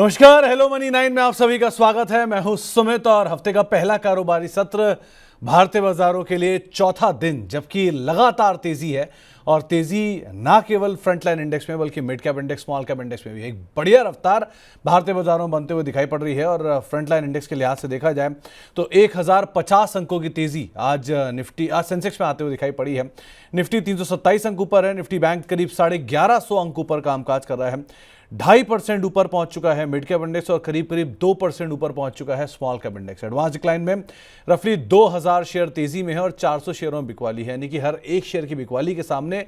नमस्कार, hello money 9 में आप सभी का स्वागत है। मैं हूं सुमित और हफ्ते का पहला कारोबारी सत्र भारतीय बाजारों के लिए चौथा दिन, जबकि लगातार तेजी है। और तेजी ना केवल फ्रंटलाइन इंडेक्स में बल्कि mid cap index, small cap index में भी एक बढ़िया रफ्तार भारतीय बाजारों में बनते हुए दिखाई पड़ रही है। और फ्रंटलाइन इंडेक्स के लिहाज से देखा जाए तो 1050 अंकों की तेजी आज सेंसेक्स में आते हुए दिखाई पड़ी है। निफ्टी 327 अंक ऊपर है। निफ्टी बैंक करीब 1150 अंक ऊपर कामकाज कर रहा है। 2.5% ऊपर पहुंच चुका है मिड कैप इंडेक्स और करीब करीब 2% ऊपर पहुंच चुका है small cap index. Advance decline में रफली 2000 शेयर तेजी में है और 400 शेयरों में बिकवाली है, यानी कि हर एक शेयर की बिकवाली के सामने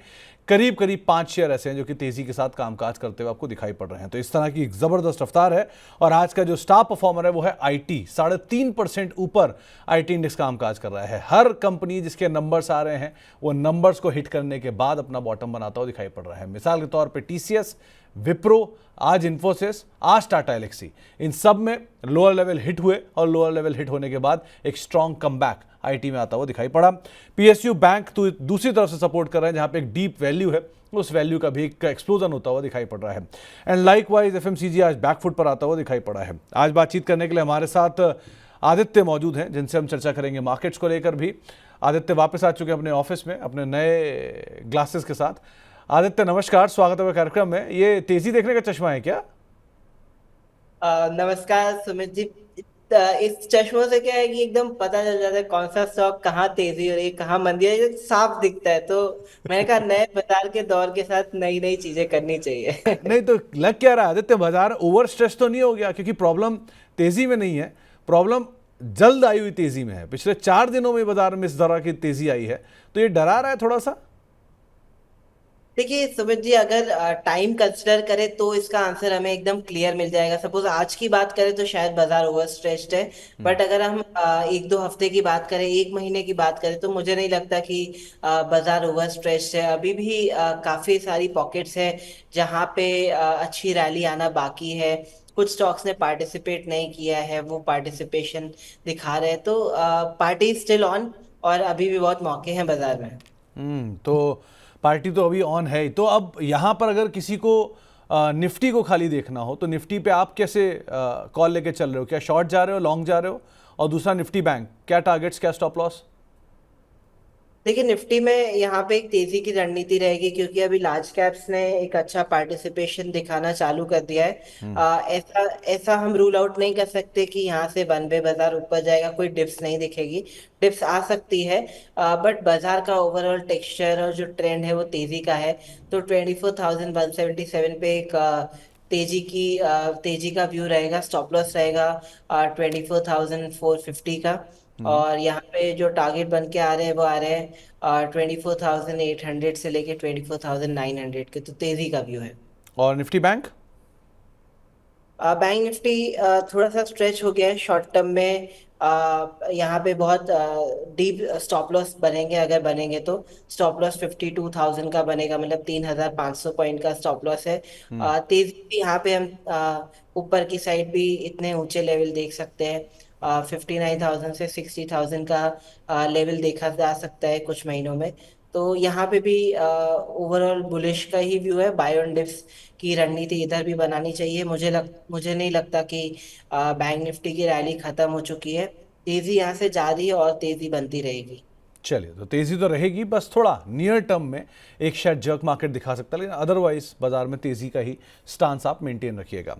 करीब करीब 5 शेयर ऐसे हैं जो कि तेजी के साथ कामकाज करते हुए आपको दिखाई पड़ रहे हैं। तो इस तरह की एक जबरदस्त रफ्तार है। और आज का जो स्टार परफॉर्मर है वो है आईटी। 3.5% ऊपर आईटी इंडेक्स कामकाज कर रहा है। हर कंपनी जिसके नंबर्स आ रहे हैं वो नंबर्स को हिट करने के बाद अपना बॉटम बनाता हुआ दिखाई पड़ रहा है। मिसाल के तौर पर टीसीएस, विप्रो, आज इन्फोसिस, आज टाटा एलेक्सी, इन सब में लोअर लेवल हिट हुए और लोअर लेवल हिट होने के बाद एक स्ट्रॉन्ग कमबैक आईटी में आता हुआ दिखाई पड़ा। पीएसयू बैंक तो दूसरी तरफ से सपोर्ट कर रहे हैं, जहां पे एक डीप वैल्यू है, उस वैल्यू का भी एक एक्सप्लोजन होता हुआ दिखाई पड़ रहा है। एंड लाइकवाइज एफएमसीजी आज बैकफुट पर आता हुआ दिखाई पड़ा है। आज बातचीत करने के लिए हमारे साथ आदित्य मौजूद हैं, जिनसे हम चर्चा करेंगे मार्केट्स को लेकर भी। आदित्य वापस आ चुके हैं अपने ऑफिस में अपने नए ग्लासेस के साथ। आदित्य नमस्कार, स्वागत है कार्यक्रम में। ये तेजी देखने का चश्मा है क्या? नमस्कार सुमित जी। इस चश्मों से क्या है कि एकदम पता चल जाता है कौन सा स्टॉक कहाँ तेजी हो रही है, कहाँ मंदी है, ये साफ दिखता है। तो मैंने कहा नए बाजार के दौर के साथ नई नई चीजें करनी चाहिए। नहीं तो लग क्या रहा है आदित्य, बाजार ओवर स्ट्रेस तो नहीं हो गया? क्योंकि प्रॉब्लम तेजी में नहीं है, प्रॉब्लम जल्द आई हुई तेजी में है। पिछले 4 दिनों में बाजार में इस तरह की तेजी आई है, तो ये डरा रहा है थोड़ा सा। देखिए सुमित जी, अगर टाइम कंसिडर करें तो इसका आंसर हमें एकदम क्लियर मिल जाएगा। सपोज आज की बात करें तो शायद बाजार ओवर स्ट्रेच्ड है। बट अगर हम एक दो हफ्ते की बात करें, एक महीने की बात करें, तो मुझे नहीं लगता कि बाजार ओवर स्ट्रेच्ड है। अभी भी काफी सारी पॉकेट्स है जहां पे अच्छी रैली आना बाकी है। कुछ स्टॉक्स ने पार्टिसिपेट नहीं किया है, वो पार्टिसिपेशन दिखा रहे हैं। तो पार्टी स्टिल ऑन और अभी भी बहुत मौके हैं बाजार में। तो पार्टी तो अभी ऑन है ही। तो अब यहाँ पर अगर किसी को निफ्टी को खाली देखना हो तो निफ्टी पे आप कैसे कॉल लेके चल रहे हो? क्या शॉर्ट जा रहे हो, लॉन्ग जा रहे हो? और दूसरा निफ्टी बैंक, क्या टारगेट्स, क्या स्टॉप लॉस? देखिए निफ्टी में यहाँ पे एक तेजी की रणनीति रहेगी, क्योंकि अभी लार्ज कैप्स ने एक अच्छा पार्टिसिपेशन दिखाना चालू कर दिया है। ऐसा ऐसा हम रूल आउट नहीं कर सकते कि यहाँ से वन वे बाजार ऊपर जाएगा, कोई डिप्स नहीं दिखेगी। डिप्स आ सकती है, बट बाजार का ओवरऑल टेक्सचर और जो ट्रेंड है वो तेजी का है। तो 24,177 पे एक तेजी का व्यू रहेगा। स्टॉप लॉस रहेगा 24,450 का। और यहाँ पे जो टारगेट बन के आ रहे हैं वो आ रहे हैं 24,800 से लेके 24,900 के। तो तेजी का व्यू है। और निफ्टी बैंक? बैंक निफ्टी थोड़ा सा स्ट्रेच हो गया है शॉर्ट टर्म में। यहाँ पे बहुत डीप स्टॉप लॉस बनेंगे, अगर बनेंगे तो स्टॉप लॉस 52,000 का बनेगा, मतलब 3,500 पॉइंट का स्टॉप लॉस है। तेजी भी यहाँ पे हम ऊपर की साइड भी इतने ऊंचे लेवल देख सकते हैं। 59,000 से 60,000 का लेवल देखा जा सकता है कुछ महीनों में। तो यहाँ पे भी ओवरऑल बुलिश का ही व्यू है। बाय ऑन डिप्स की रणनीति इधर भी बनानी चाहिए। मुझे नहीं लगता कि बैंक निफ्टी की रैली खत्म हो चुकी है। तेजी यहाँ से जा रही है और तेजी बनती रहेगी। चलिए, तो तेजी तो रहेगी, बस थोड़ा नियर टर्म में एक शायद जर्क मार्केट दिखा सकता है, लेकिन अदरवाइज बाजार में तेजी का ही स्टांस आप मेंटेन रखिएगा।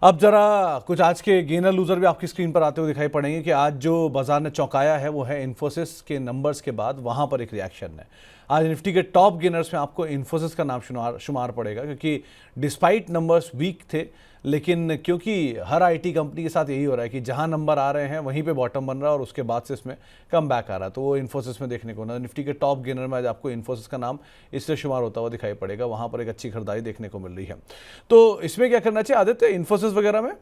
अब जरा कुछ आज के गेनर लूजर भी आपकी स्क्रीन पर आते हुए दिखाई पड़ेंगे। कि आज जो बाजार ने चौंकाया है वो है इन्फोसिस के नंबर्स के बाद वहां पर एक रिएक्शन है। आज निफ्टी के टॉप गेनर्स में आपको इन्फोसिस का नाम शुमार पड़ेगा, क्योंकि डिस्पाइट नंबर्स वीक थे, लेकिन क्योंकि हर आईटी कंपनी के साथ यही हो रहा है कि जहां नंबर आ रहे हैं वहीं पे बॉटम बन रहा है और उसके बाद से इसमें कम बैक आ रहा है, तो वो इन्फोसिस में देखने को ना। निफ्टी के टॉप गेनर में आज आपको इन्फोसिस का नाम इसलिए शुमार होता हुआ दिखाई पड़ेगा, वहां पर एक अच्छी खरीदारी देखने को मिल रही है। तो इसमें क्या करना चाहिए आदित्य, इन्फोसिस वगैरह में?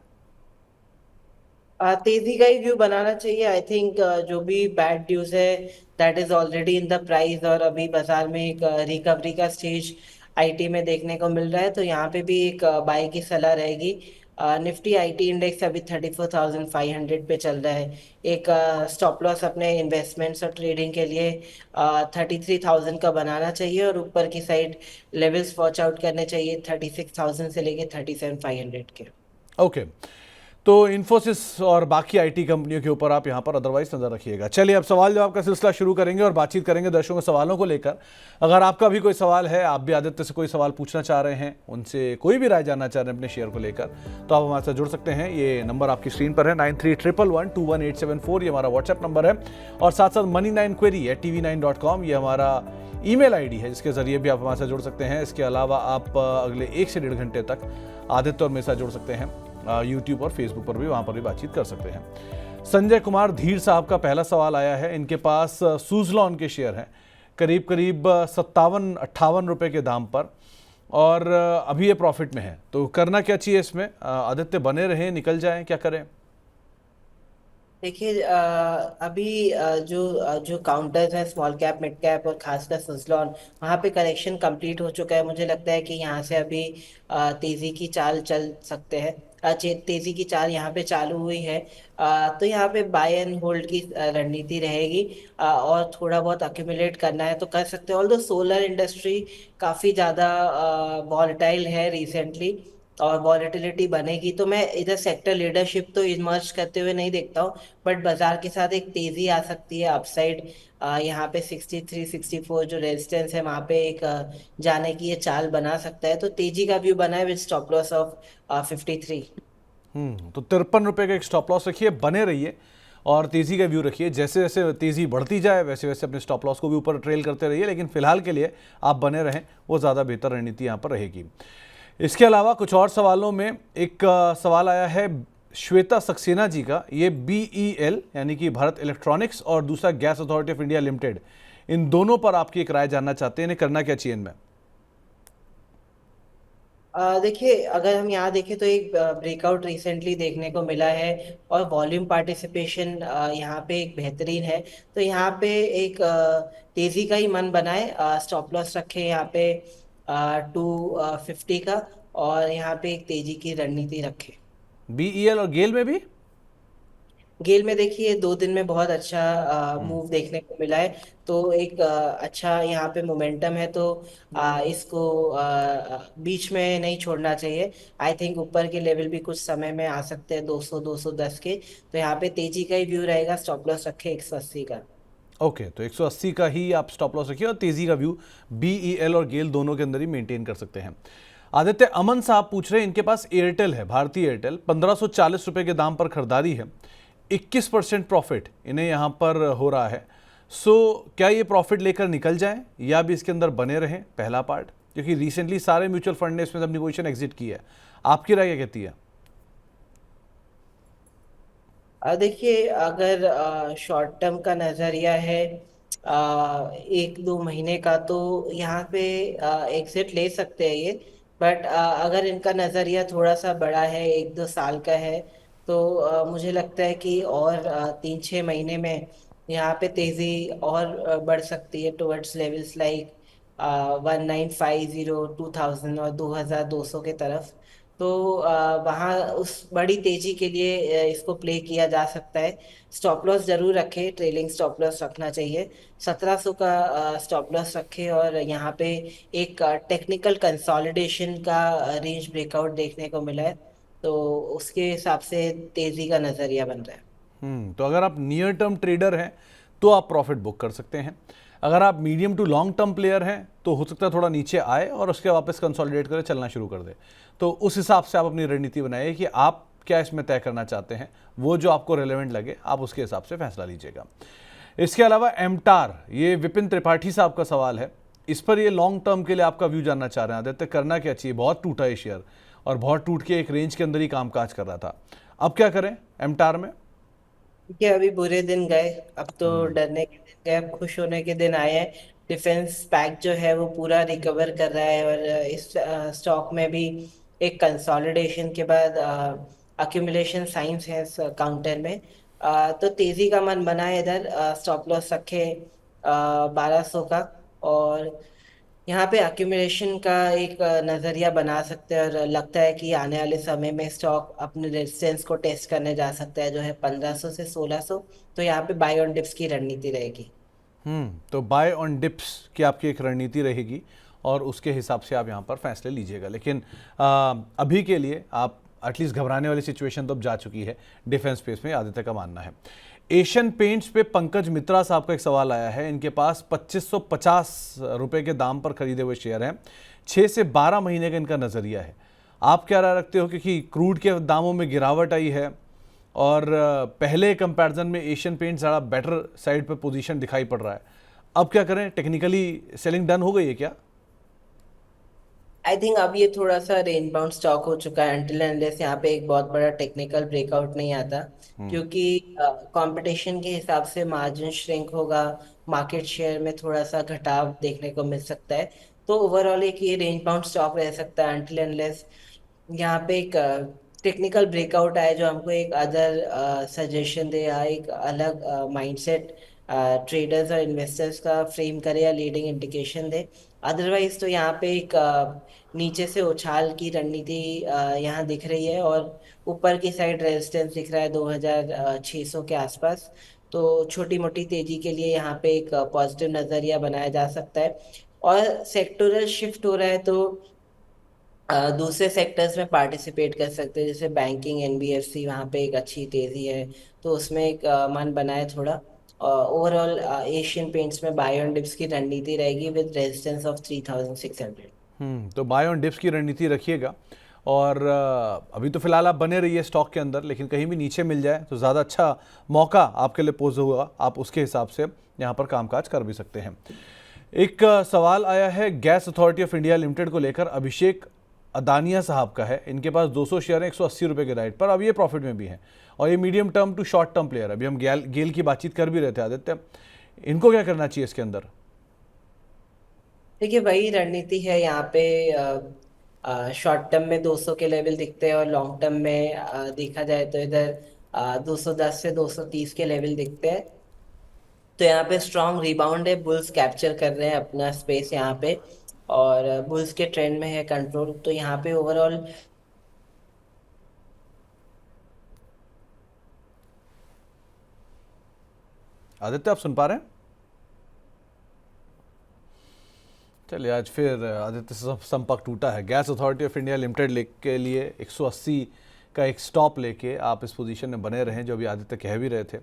तेजी का ही व्यू बनाना चाहिए। आई थिंक जो भी बैड न्यूज है that is already in the price, और अभी बाजार में एक रिकवरी का स्टेज आईटी में देखने को मिल रहा है। तो यहाँ पे भी एक बाय की सलाह रहेगी। निफ्टी आईटी इंडेक्स अभी 34,500 पे चल रहा है। एक स्टॉप लॉस अपने इन्वेस्टमेंट्स और ट्रेडिंग के लिए 33,000 का बनाना चाहिए, और ऊपर की साइड लेवल्स वॉच आउट करने चाहिए 36,000 से लेके 37,500 के। ओके, तो इन्फोसिस और बाकी आईटी कंपनियों के ऊपर आप यहाँ पर अदरवाइज नजर रखिएगा। चलिए अब सवाल जवाब का सिलसिला शुरू करेंगे और बातचीत करेंगे दर्शकों के सवालों को लेकर। अगर आपका भी कोई सवाल है, आप भी आदित्य से कोई सवाल पूछना चाह रहे हैं, उनसे कोई भी राय जानना चाह रहे हैं अपने शेयर को लेकर, तो आप हमारे साथ जुड़ सकते हैं। ये नंबर आपकी स्क्रीन पर है 9311121874, ये हमारा व्हाट्सएप नंबर है। और साथ साथ money9query@tv9.com ये हमारा ईमेल आईडी है, जिसके जरिए भी आप हमारे साथ जुड़ सकते हैं। इसके अलावा आप अगले 1 से 1.5 घंटे तक आदित्य और मेरे साथ जुड़ सकते हैं यूट्यूब और फेसबुक पर भी, वहाँ पर भी बातचीत कर सकते हैं। संजय कुमार धीर साहब का पहला सवाल आया है। इनके पास सुज़लॉन के शेयर हैं करीब करीब 57-58 रुपए के दाम पर, और अभी ये प्रॉफिट में है, तो करना क्या चाहिए इसमें? आदित्य, बने रहें, निकल जाएं, क्या करें? देखिए अभी जो काउंटर्स हैं स्मॉल कैप मिड कैप और खासकर सुजलॉन, वहाँ पे करेक्शन कंप्लीट हो चुका है। मुझे लगता है कि यहाँ से अभी तेजी की चाल चल सकते हैं। तेजी की चाल यहाँ पे चालू हुई है। तो यहाँ पे बाय एंड होल्ड की रणनीति रहेगी। और थोड़ा बहुत अक्यूमुलेट करना है तो कर सकते हैं। ऑल्दो सोलर इंडस्ट्री काफ़ी ज़्यादा वॉलेटाइल है रिसेंटली, और वॉलेटिलिटी बनेगी, तो मैं इधर सेक्टर लीडरशिप तो इमर्ज करते हुए नहीं देखता हूँ। बट बाजार के साथ एक तेजी आ सकती है अपसाइड। यहाँ पे 63-64 जो रेजिस्टेंस है, वहाँ पे एक जाने की ये चाल बना सकता है। तो तेजी का व्यू बना है विद स्टॉप लॉस ऑफ 53। तो 53 रुपए का एक स्टॉप लॉस रखिए, बने रहिए और तेजी का व्यू रखिए। जैसे जैसे तेजी बढ़ती जाए वैसे वैसे अपने स्टॉप लॉस को भी ऊपर ट्रेल करते रहिए, लेकिन फिलहाल के लिए आप बने रहें, वो ज़्यादा बेहतर रणनीति यहाँ पर रहेगी। इसके अलावा कुछ और सवालों में एक सवाल आया है श्वेता सक्सेना जी का। ये BEL यानी कि भारत इलेक्ट्रॉनिक्स और दूसरा gas authority of India limited, इन दोनों पर आपकी एक राय जानना चाहते हैं। इन्हें करना क्या चाहिए इनमें? देखिए अगर हम यहाँ देखें तो एक ब्रेकआउट रिसेंटली देखने को मिला है, और वॉल्यूम पार्टिसिपेशन यहाँ पे एक बेहतरीन है। तो यहाँ पे एक तेजी का ही मन बनाए, स्टॉप लॉस रखे यहाँ पे 250 का, और यहाँ पे एक तेजी की रणनीति रखे। BEL और गेल में भी? गेल में देखिए 2 दिन में बहुत अच्छा मूव देखने को मिला है। तो एक अच्छा यहाँ पे मोमेंटम है, तो इसको बीच में नहीं छोड़ना चाहिए। आई थिंक ऊपर के लेवल भी कुछ समय में आ सकते हैं, 200-210 के। तो यहाँ पे तेजी का ही व्यू रहेगा, स्टॉप लॉस रखे 180 का। ओके, तो 180 का ही आप स्टॉप लॉस रखिए और तेजी का व्यू BEL और गेल दोनों के अंदर ही मेंटेन कर सकते हैं। आदित्य, अमन साहब पूछ रहे हैं, इनके पास एयरटेल है, भारतीय एयरटेल, 1540 रुपए के दाम पर खरीदारी है, 21% प्रॉफिट इन्हें यहाँ पर हो रहा है। सो क्या ये प्रॉफिट लेकर निकल जाएं या भी इसके अंदर बने रहें? पहला पार्ट, क्योंकि रिसेंटली सारे म्यूचुअल फंड ने इसमें अपनी पोजीशन एग्जिट की है, आपकी राय क्या कहती है? देखिए अगर शॉर्ट टर्म का नज़रिया है 1-2 महीने का, तो यहाँ पे एग्जिट ले सकते हैं ये। बट अगर इनका नज़रिया थोड़ा सा बड़ा है, 1-2 साल का है, तो मुझे लगता है कि और 3-6 महीने में यहाँ पे तेज़ी और बढ़ सकती है टुवर्ड्स लेवल्स लाइक 1950, 2000 और 2200 के तरफ। तो वहाँ उस बड़ी तेजी के लिए इसको प्ले किया जा सकता है। स्टॉप लॉस जरूर रखे, ट्रेलिंग स्टॉप लॉस रखना चाहिए। 1700 का स्टॉप लॉस रखे, और यहाँ पे एक टेक्निकल कंसोलिडेशन का रेंज ब्रेकआउट देखने को मिला है। तो उसके हिसाब से तेजी का नजरिया बन रहा है। तो अगर आप नियर टर्म ट्रेडर हैं तो आप प्रॉफिट बुक कर सकते हैं। अगर आप medium to long term player हैं तो हो सकता है थोड़ा नीचे आए और उसके वापस कंसोलिडेट करे चलना शुरू कर दे। तो उस हिसाब से आप अपनी रणनीति बनाइए कि आप क्या इसमें तय करना चाहते हैं, वो जो आपको रेलेवेंट लगे आप उसके हिसाब से फैसला लीजिएगा। इसके अलावा एमटार, ये विपिन त्रिपाठी साहब का सवाल है, इस पर ये लॉन्ग टर्म के लिए आपका व्यू जानना चाह रहे हैं। आदित्य, करना क्या चाहिए? बहुत टूटा ये शेयर और बहुत टूट के एक रेंज के अंदर ही कामकाज कर रहा था, अब क्या करें एमटार में? ठीक है, अभी बुरे दिन गए, अब तो डरने के दिन गए, अब खुश होने के दिन आए हैं। डिफेंस पैक जो है वो पूरा रिकवर कर रहा है, और इस स्टॉक में भी एक कंसोलिडेशन के बाद अक्यूमुलेशन साइंस है इस काउंटर में। तो तेजी का मन बना है इधर, स्टॉप लॉस रखे 1200 का। और यहाँ पे अक्यूमुलेशन का एक नजरिया बना सकते हैं, और लगता है कि आने वाले समय में स्टॉक अपने रेजिस्टेंस को टेस्ट करने जा सकता है, जो है 1500 से 1600। तो यहाँ पे बाय ऑन डिप्स की रणनीति रहेगी। तो बाय ऑन डिप्स की आपकी एक रणनीति रहेगी और उसके हिसाब से आप यहाँ पर फैसले लीजिएगा। लेकिन अभी के लिए आप एटलीस्ट घबराने वाली सिचुएशन तो अब जा चुकी है डिफेंस स्पेस में, आदित्य का मानना है। एशियन पेंट्स पे पंकज मित्रा साहब का एक सवाल आया है। इनके पास 2550 रुपए के दाम पर खरीदे हुए शेयर हैं। 6 से 12 महीने का इनका नज़रिया है। आप क्या राय रखते हो, क्योंकि क्रूड के दामों में गिरावट आई है और पहले कंपैरिजन में एशियन पेंट्स ज़्यादा बेटर साइड पे पोजीशन दिखाई पड़ रहा है। अब क्या करें, टेक्निकली सेलिंग डन हो गई है क्या? आई थिंक अब ये थोड़ा सा रेंज बाउंड स्टॉक हो चुका है अनटिल अनलेस यहाँ पे एक बहुत बड़ा टेक्निकल ब्रेकआउट नहीं आता, क्योंकि कंपटीशन के हिसाब से मार्जिन श्रिंक होगा, मार्केट शेयर में थोड़ा सा घटाव देखने को मिल सकता है। तो ओवरऑल एक ये रेंज बाउंड स्टॉक रह सकता है अनटिल अनलेस यहाँ पे एक टेक्निकल ब्रेकआउट आए जो हमको एक अदर सजेशन दे या एक अलग माइंडसेट ट्रेडर्स और इन्वेस्टर्स का फ्रेम करे या लीडिंग इंडिकेशन दे। अदरवाइज तो यहाँ पे एक नीचे से उछाल की रणनीति यहाँ दिख रही है, और ऊपर की साइड रेजिस्टेंस दिख रहा है 2600 के आसपास। तो छोटी मोटी तेजी के लिए यहाँ पे एक पॉजिटिव नजरिया बनाया जा सकता है। और सेक्टोरल शिफ्ट हो रहा है तो दूसरे सेक्टर्स में पार्टिसिपेट कर सकते हैं, जैसे बैंकिंग, एनबीएफसी, वहाँ पे एक अच्छी तेजी है, तो उसमें एक मन बनाए थोड़ा। ओवरऑल एशियन पेंट्स में बाय ऑन डिप्स की रणनीति रहेगी विद रेजिस्टेंस ऑफ 3600। तो बाय ऑन डिप्स की रणनीति रखिएगा। और अभी तो फिलहाल आप बने रहिए स्टॉक के अंदर, लेकिन कहीं भी नीचे मिल जाए तो ज़्यादा अच्छा मौका आपके लिए पोज होगा, आप उसके हिसाब से यहाँ पर कामकाज कर भी सकते हैं। एक सवाल आया है gas authority of India limited को लेकर, अभिषेक अदानिया साहब का है। इनके पास 200 शेयर हैं 180 रुपये के राइट पर, अब ये प्रॉफिट में भी हैं और ये medium term to short term player. अभी हम गेल की बातचीत कर भी रहे थे आदित्य, इनको क्या करना चाहिए इसके अंदर? देखिए वही रणनीति है यहाँ पे। शॉर्ट टर्म में 200 के लेवल दिखते हैं और लॉन्ग टर्म में देखा जाए तो इधर 210 से 230 के लेवल दिखते हैं। तो यहाँ पे स्ट्रॉन्ग रिबाउंड है, बुल्स कैप्चर कर रहे हैं अपना स्पेस यहाँ पे, और बुल्स के ट्रेंड में है कंट्रोल। तो यहाँ पे ओवरऑल आदित्य आप सुन पा रहे हैं? चलिए, आज फिर आदित्य से संपर्क टूटा है। Gas authority of India limited के लिए 180 का एक स्टॉप लेके आप इस पोजीशन में बने रहें, जो अभी आदित्य कह भी रहे थे।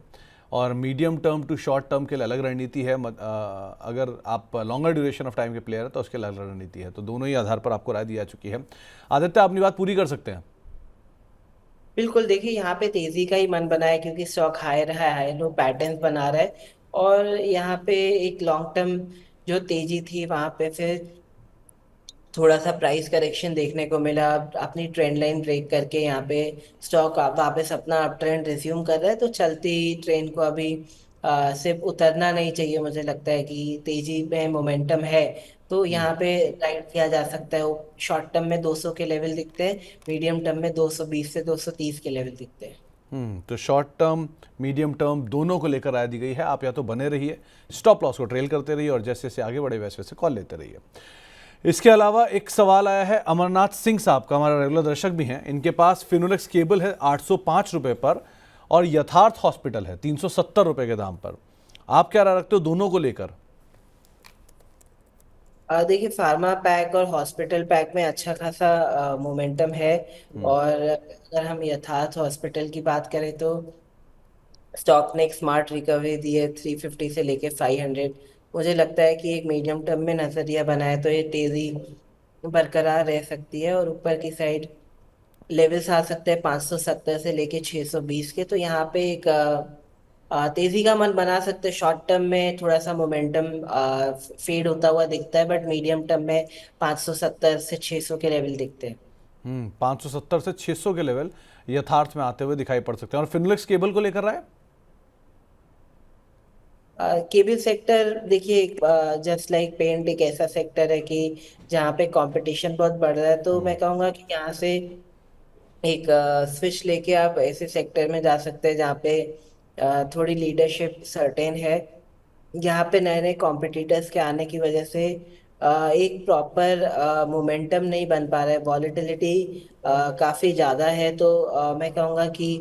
और medium term to short term के लिए अलग रणनीति है। अगर आप लॉन्गर ड्यूरेशन ऑफ टाइम के प्लेयर हैं तो उसके अलग रणनीति है। तो दोनों ही आधार पर आपको राय दी जा चुकी है। आदित्य, अपनी बात पूरी कर सकते हैं। बिल्कुल, देखिए यहाँ पे तेजी का ही मन बना है, क्योंकि स्टॉक हाई रहा है, हाई लो पैटर्न बना रहा है। और यहाँ पे एक लॉन्ग टर्म जो तेजी थी वहां पे फिर थोड़ा सा प्राइस करेक्शन देखने को मिला। अपनी ट्रेंड लाइन ब्रेक करके यहाँ पे स्टॉक वापस अपना अप ट्रेंड रिज्यूम कर रहा है। तो चलती ट्रेन को अभी सिर्फ उतरना नहीं चाहिए, मुझे लगता है कि तेजी में मोमेंटम है। तो यहाँ पे राइड किया जा सकता है। शॉर्ट टर्म में 200 के लेवल दिखते हैं, मीडियम टर्म में 220 से 230 के लेवल दिखते हैं। तो शॉर्ट टर्म मीडियम टर्म दोनों को लेकर राय दी गई है। आप या तो बने रहिए, स्टॉप लॉस को ट्रेल करते रहिए और जैसे जैसे आगे बढ़े वैसे वैसे कॉल लेते रहिए। इसके अलावा एक सवाल आया है अमरनाथ सिंह साहब का, हमारा रेगुलर दर्शक भी हैं। इनके पास फिनोलेक्स केबल है 805 रुपये पर और यथार्थ हॉस्पिटल है 370 रुपये के दाम पर। आप क्या राय रखते हो दोनों को लेकर? देखिए फार्मा पैक और हॉस्पिटल पैक में अच्छा खासा मोमेंटम है। और अगर हम यथार्थ हॉस्पिटल की बात करें तो स्टॉक ने एक स्मार्ट रिकवरी दी है 350 से लेके 500। मुझे लगता है कि एक मीडियम टर्म में नजरिया बनाए तो ये तेजी बरकरार रह सकती है, और ऊपर की साइड लेवल्स आ सकते हैं 570 से लेके 620 के। तो यहाँ पे एक तेजी का मन बना सकते हैं। शॉर्ट टर्म में थोड़ा सा मोमेंटम फेड होता हुआ दिखता है, बट मीडियम टर्म में 570 से 600 के लेवल दिखते हैं। 570 से 600 के लेवल यथार्थ में आते हुए दिखाई पड़ सकते हैं। और फिनोलेक्स केबल को लेकर राय? केबल सेक्टर देखिए, जस्ट लाइक पेंट एक ऐसा सेक्टर है कि जहाँ पे कंपटीशन बहुत बढ़ रहा है। तो मैं कहूँगा कि यहाँ से एक स्विच लेके आप ऐसे सेक्टर में जा सकते हैं जहाँ पे थोड़ी लीडरशिप सर्टेन है। यहाँ पे नए नए कॉम्पिटिटर्स के आने की वजह से एक प्रॉपर मोमेंटम नहीं बन पा रहा है, वॉलेटिलिटी काफ़ी ज़्यादा है। तो मैं कहूँगा कि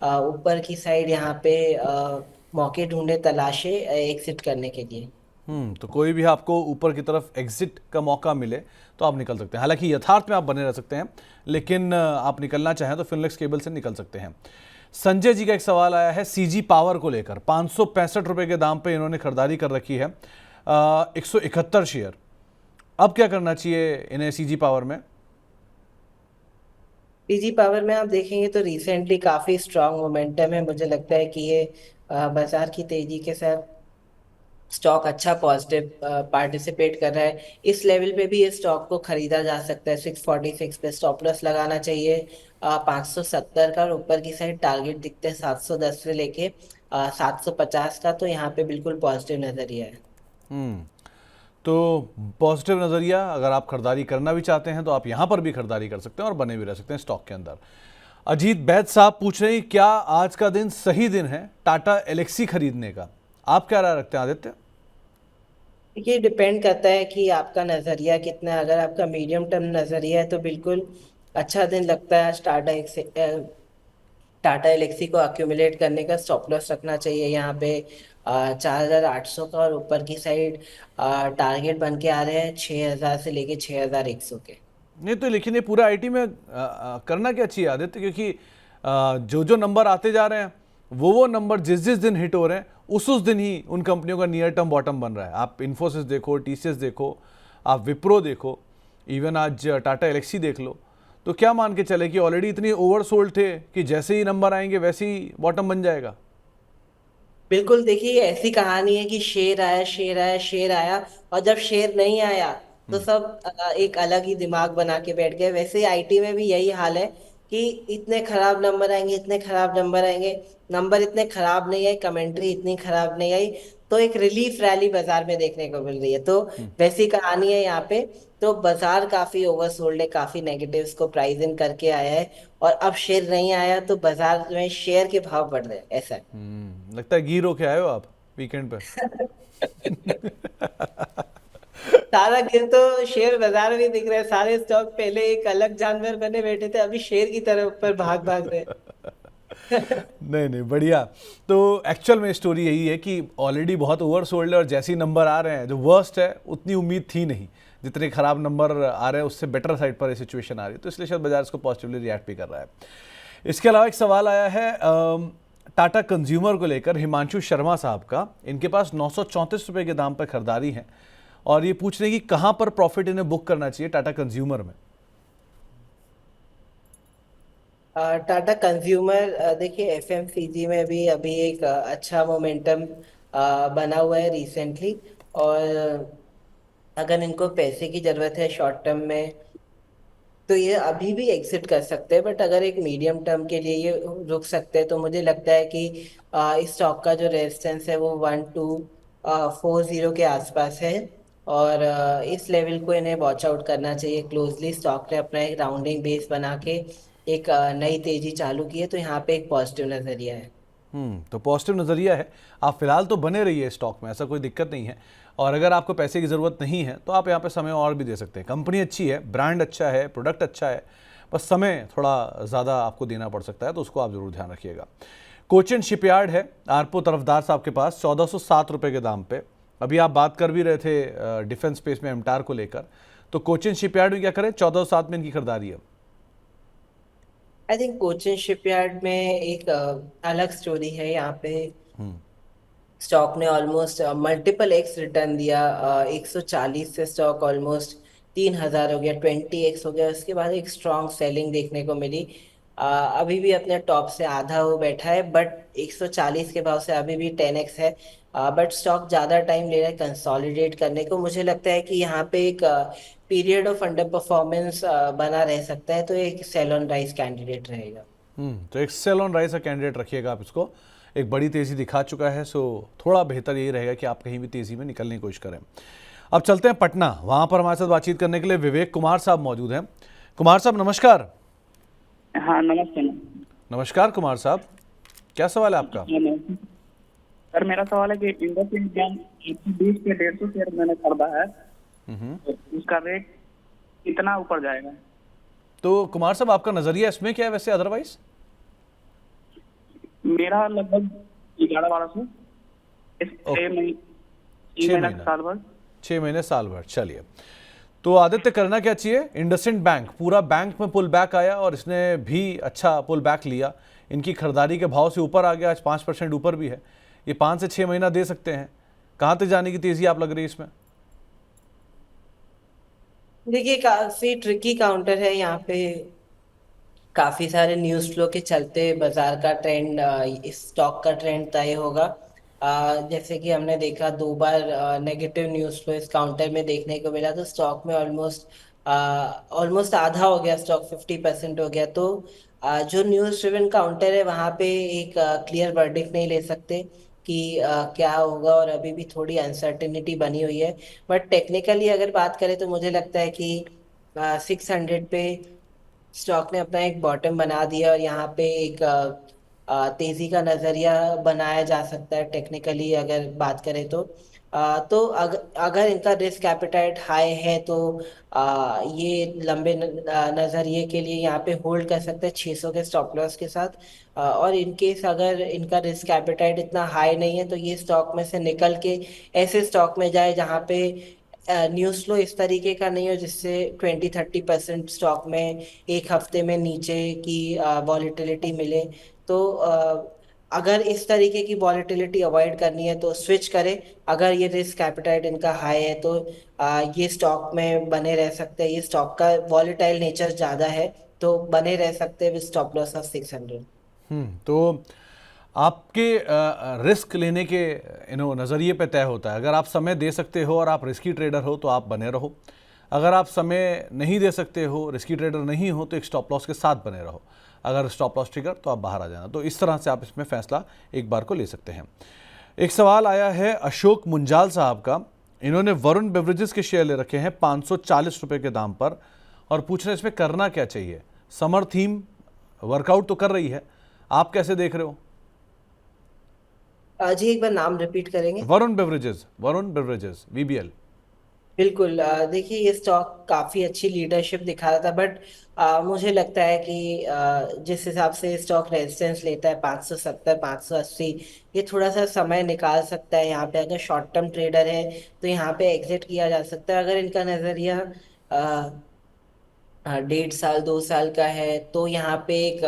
ऊपर की साइड यहाँ पे मौके ढूंढे तलाशे एग्जिट करने के लिए। तो कोई भी आपको ऊपर की तरफ एग्जिट का मौका मिले तो आप निकल सकते हैं। हालांकि यथार्थ में आप बने रह सकते हैं, लेकिन आप निकलना चाहें तो फिनोलेक्स केबल से निकल सकते हैं। संजय जी का एक सवाल आया है सीजी पावर को लेकर। 565 रुपए के दाम पे इन्होंने खरीदारी कर रखी है, 171 शेयर। अब क्या करना चाहिए इन्हें सीजी पावर में? पीजी पावर में आप देखेंगे तो रिसेंटली काफी स्ट्रांग मोमेंटम है। मुझे लगता है कि ये बाजार की तेजी के साथ स्टॉक अच्छा पॉजिटिव पार्टिसिपेट कर रहा है। इस लेवल पे भी ये स्टॉक को खरीदा जा सकता है। 646 पे स्टॉप लॉस लगाना चाहिए 570 का, और ऊपर की साइड टारगेट दिखते हैं 710 से लेके 750 का। तो यहाँ पे बिल्कुल पॉजिटिव नजरिया है। हम्म तो पॉजिटिव नज़रिया, अगर आप खरीदारी करना भी चाहते हैं तो आप यहाँ पर भी खरीदारी कर सकते हैं और बने भी रह सकते हैं स्टॉक के अंदर। अजीत बैद साहब पूछ रहे हैं क्या आज का दिन सही दिन है टाटा एलेक्सी खरीदने का? आप क्या राय रखते हैं आदित्य? ये डिपेंड करता है कि आपका नजरिया कितना है। अगर आपका मीडियम टर्म नजरिया है तो बिल्कुल अच्छा दिन लगता है। आज टाटा एलेक्सी को अक्यूमुलेट करने का स्टॉप लॉस रखना चाहिए यहाँ पे 4800 का, और ऊपर की साइड टारगेट बन के आ रहे हैं 6000 से लेके 6100 के। नहीं तो लेकिन ये पूरा आईटी में करना क्या चाहिए आदित्य, क्योंकि जो जो नंबर आते जा रहे हैं वो नंबर जिस जिस दिन हिट हो रहे हैं उस दिन ही उन कंपनियों का नियर टर्म बॉटम बन रहा है। आप इन्फोसिस देखो, टीसीएस देखो, आप विप्रो देखो, इवन आज टाटा एलेक्सी देख लो। तो क्या मान के चले कि ऑलरेडी इतनी ओवरसोल्ड थे कि जैसे ही नंबर आएंगे वैसे ही बॉटम बन जाएगा? बिल्कुल, देखिए ये ऐसी कहानी है कि शेर आया, शेर आया, शेर आया, और जब शेर नहीं आया तो सब एक अलग ही दिमाग बना के बैठ गए। वैसे ही आईटी में भी यही हाल है कि इतने खराब नंबर आएंगे, इतने खराब नंबर आएंगे। नंबर इतने खराब नहीं आए, कमेंट्री इतनी खराब नहीं आई, तो एक रिलीफ रैली बाजार में देखने को मिल रही है। तो वैसी कहानी है यहाँ पे। तो बाजार काफी ओवरसोल्ड है, काफी नेगेटिव्स को प्राइस इन करके आया है, और अब शेर नहीं आया तो बाजार में शेयर के भाव बढ़ रहे हैं, ऐसा है। लगता है गिर होके आए हो आप वीकेंड पे। सारा गिर तो शेयर बाजार में दिख रहा है। सारे स्टॉक पहले एक अलग जानवर बने बैठे थे, अभी शेर की तरह ऊपर भाग भाग रहे हैं। नहीं नहीं, बढ़िया। तो एक्चुअल में स्टोरी यही है कि ऑलरेडी बहुत ओवर सोल्ड है और जैसे ही नंबर आ रहे हैं जो वर्स्ट है उतनी उम्मीद थी नहीं। जितने खराब नंबर आ रहे हैं उससे बेटर साइड पर ये सिचुएशन आ रही है, तो इसलिए शायद बाजार इसको पॉजिटिवली रिएक्ट भी कर रहा है। इसके अलावा एक सवाल आया है टाटा कंज्यूमर को लेकर, हिमांशु शर्मा साहब का। इनके पास 934 रुपये के दाम पर खरीदारी है और ये पूछ रहे हैं कि कहाँ पर प्रॉफिट इन्हें बुक करना चाहिए टाटा कंज्यूमर में। टाटा कंज्यूमर देखिए एफएमसीजी में भी अभी एक अच्छा मोमेंटम बना हुआ है रिसेंटली। और अगर इनको पैसे की जरूरत है शॉर्ट टर्म में तो ये अभी भी एग्जिट कर सकते हैं, बट अगर एक मीडियम टर्म के लिए ये रुक सकते हैं तो मुझे लगता है कि इस स्टॉक का जो रेजिस्टेंस है वो 1240 के आसपास है। और इस लेवल को इन्हें वॉच आउट करना चाहिए क्लोजली। स्टॉक ने अपना एक राउंडिंग बेस बना के एक नई तेजी चालू की है, तो यहाँ पे एक पॉजिटिव नजरिया है। तो पॉजिटिव नज़रिया है। आप फिलहाल तो बने रहिए स्टॉक में, ऐसा कोई दिक्कत नहीं है। और अगर आपको पैसे की ज़रूरत नहीं है तो आप यहाँ पे समय और भी दे सकते हैं। कंपनी अच्छी है, ब्रांड अच्छा है, प्रोडक्ट अच्छा है, बस समय थोड़ा ज़्यादा आपको देना पड़ सकता है, तो उसको आप ज़रूर ध्यान रखिएगा। कोचिन शिपयार्ड है आरपो तरफदार साहब के पास 1407 रुपये के दाम पे। अभी आप बात कर भी रहे थे डिफेंस स्पेस में एमटार को लेकर, तो कोचिन शिपयार्ड में क्या करें? 1407 में इनकी खरीदारी है। आई थिंक कोचिन शिपयार्ड में एक अलग स्टोरी है यहाँ पे। स्टॉक ने ऑलमोस्ट मल्टीपल एक्स रिटर्न दिया। 140 से स्टॉक ऑलमोस्ट 3000 हो गया, 20x हो गया। उसके बाद एक स्ट्रॉन्ग सेलिंग देखने को मिली। अभी भी अपने टॉप से आधा हो बैठा है, बट 140 के भाव से अभी भी 10x है। बट स्टॉक ज़्यादा टाइम ले रहा है कंसोलिडेट करने को। मुझे लगता है कि यहाँ पे एक पीरियड ऑफ अंडर परफॉर्मेंस बना रह सकता है, तो एक सेल ऑन राइज कैंडिडेट रहेगा। तो एक सेल ऑन राइस का कैंडिडेट रखिएगा आप इसको। एक बड़ी तेज़ी दिखा चुका है, सो थोड़ा बेहतर यही रहेगा कि आप कहीं भी तेज़ी में निकलने की कोशिश करें। अब चलते हैं पटना, वहाँ पर हमारे साथ बातचीत करने के लिए विवेक कुमार साहब मौजूद हैं। कुमार साहब नमस्कार। हाँ नमस्ते। नमस्कार कुमार साहब, क्या सवाल है आपका? सर मेरा सवाल है कि इंडसइंड बैंक 120 के 150 शेयर मैंने खरीदा है, तो उसका रेट कितना ऊपर जाएगा? तो कुमार साहब आपका नज़रिया इसमें क्या है वैसे अदरवाइज? मेरा लगभग 11-1200 इस ओके। में 6 6 महीना महीना साल भर। 6 महीने साल भर। चलिए, तो आदित्य करना क्या चाहिए? इंडसइंड बैंक, पूरा बैंक में पुल बैक आया और इसने भी अच्छा पुल बैक लिया, इनकी खरीदारी के भाव से ऊपर आ गया, आज 5% ऊपर भी है। ये 5 से 6 महीना दे सकते हैं। कहाँ तक जाने की तेजी आप लग रही है इसमें? देखिए, काफी ट्रिकी काउंटर है यहाँ पे। काफी सारे न्यूज फ्लो के चलते बाजार का ट्रेंड, इस स्टॉक का ट्रेंड तय होगा। जैसे कि हमने देखा, 2 बार नेगेटिव न्यूज फ्लो इस काउंटर में देखने को मिला, तो स्टॉक में ऑलमोस्ट ऑलमोस्ट आधा हो गया, स्टॉक 50% हो गया। तो जो न्यूज ड्रिवन काउंटर है वहां पे एक क्लियर वर्डिक्ट नहीं ले सकते कि क्या होगा, और अभी भी थोड़ी अनसर्टेनिटी बनी हुई है। बट टेक्निकली अगर बात करें तो मुझे लगता है कि 600 पे स्टॉक ने अपना एक बॉटम बना दिया, और यहाँ पे एक तेजी का नजरिया बनाया जा सकता है टेक्निकली अगर बात करें तो। तो अगर इनका रिस्क एपेटाइट हाई है तो ये लंबे नजरिए के लिए यहाँ पे होल्ड कर सकते हैं 600 के स्टॉप लॉस के साथ। और इन केस अगर इनका रिस्क एपेटाइट इतना हाई नहीं है तो ये स्टॉक में से निकल के ऐसे स्टॉक में जाए जहाँ पे न्यूज फ्लो इस तरीके का नहीं हो जिससे 20-30% स्टॉक में एक हफ्ते में नीचे की वॉलेटिलिटी मिले। तो अगर इस तरीके की वॉलेटिलिटी अवॉइड करनी है तो स्विच करें। अगर ये रिस्क कैपिटाइट इनका हाई है तो ये स्टॉक में बने रह सकते हैं। ये स्टॉक का वॉलेटाइल नेचर ज़्यादा है, तो बने रह सकते हैं विद स्टॉप लॉस ऑफ 600। तो आपके रिस्क लेने के नज़रिए पे तय होता है। अगर आप समय दे सकते हो और आप रिस्की ट्रेडर हो तो आप बने रहो। अगर आप समय नहीं दे सकते हो, रिस्की ट्रेडर नहीं हो, तो एक स्टॉप लॉस के साथ बने रहो। अगर स्टॉप लॉस ट्रिगर तो आप बाहर आ जाना। तो इस तरह से आप इसमें फैसला एक बार को ले सकते हैं। एक सवाल आया है अशोक मुंजाल साहब का। इन्होंने वरुण बेवरेजेस के शेयर ले रखे हैं 540 रुपये के दाम पर, और पूछ रहे हैं इसमें करना क्या चाहिए। समर थीम वर्कआउट तो कर रही है, आप कैसे देख रहे हो? जी, एक बार नाम रिपीट करेंगे? Varun beverages, VBL. बिल्कुल। देखिए, ये स्टॉक काफी अच्छी लीडरशिप दिखा रहा था, बट मुझे लगता है कि जिस हिसाब से स्टॉक रेजिस्टेंस लेता है 570 580, ये थोड़ा सा समय निकाल सकता है। यहाँ पे अगर शॉर्ट टर्म ट्रेडर है तो यहाँ पे एग्जिट किया जा सकता है। अगर इनका नजरिया 1.5 साल 2 साल का है तो यहाँ पे एक